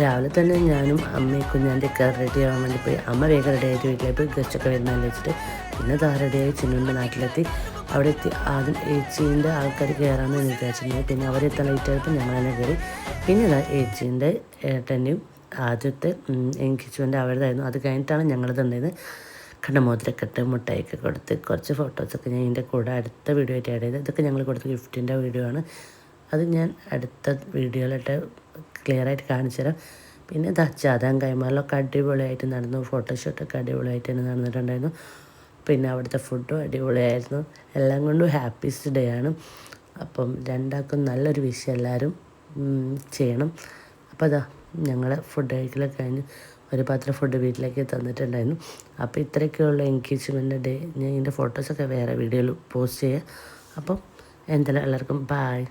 രാവിലെ തന്നെ ഞാനും അമ്മയും കുഞ്ഞാൻ്റെയൊക്കെ റെഡി ആവാൻ വേണ്ടി പോയി. അമ്മ വേഗം റെഡി ആയിട്ട് വീട്ടിലേക്ക് പോയി, ഗസ്റ്റൊക്കെ വരുന്നതെന്ന് വെച്ചിട്ട് പിന്നെ റെഡിയായി ചിന്നുവിൻ്റെ നാട്ടിലെത്തി. അവിടെ എത്തി ആദ്യം ഏച്ചീൻ്റെ ആൾക്കാർ കയറാമെന്ന് വിചാരിച്ചിരുന്നത്. പിന്നെ അവരെത്താൻ ലേറ്റ് ആയപ്പോൾ ഞങ്ങൾ തന്നെ കയറി. പിന്നെ ഏച്ചീൻ്റെ ഏട്ടൻ്റെയും ആദ്യത്തെ എൻഗേജ്മെൻ്റ് അവരുടേതായിരുന്നു. അത് കഴിഞ്ഞിട്ടാണ് ഞങ്ങളത് ഉണ്ടായിരുന്നത്. കണ്ണമോതിരക്കെട്ട് മുട്ടായിയൊക്കെ കൊടുത്ത് കുറച്ച് ഫോട്ടോസൊക്കെ ഞാൻ ഇതിൻ്റെ കൂടെ അടുത്ത വീഡിയോ ആയിട്ട് ആഡ് ചെയ്ത്. ഇതൊക്കെ ഞങ്ങൾ കൊടുത്ത ഗിഫ്റ്റിൻ്റെ വീഡിയോ ആണ്. അത് ഞാൻ അടുത്ത വീഡിയോയിലിട്ട് ക്ലിയറായിട്ട് കാണിച്ചു തരാം. പിന്നെ ചാതാൻ കൈമാറലൊക്കെ അടിപൊളിയായിട്ട് നടന്നു. ഫോട്ടോഷൂട്ടൊക്കെ അടിപൊളിയായിട്ട് തന്നെ നടന്നിട്ടുണ്ടായിരുന്നു. പിന്നെ അവിടുത്തെ ഫുഡും അടിപൊളിയായിരുന്നു. എല്ലാം കൊണ്ടും ഹാപ്പിസ്റ്റ് ഡേ ആണ്. അപ്പം രണ്ടാൾക്കും നല്ലൊരു വിഷയം എല്ലാവരും ചെയ്യണം. അപ്പോൾ ഞങ്ങൾ ഫുഡ് കഴിക്കലൊക്കെ കഴിഞ്ഞ് ഒരു പാത്രം ഫുഡ് വീട്ടിലേക്ക് തന്നിട്ടുണ്ടായിരുന്നു. അപ്പോൾ ഇത്രയൊക്കെയുള്ള എൻഗേജ്മെൻ്റ് ഡേ. ഞാൻ ഇതിൻ്റെ ഫോട്ടോസൊക്കെ വേറെ വീഡിയോയിൽ പോസ്റ്റ് ചെയ്യാം. അപ്പം എന്തായാലും എല്ലാവർക്കും ബായ്.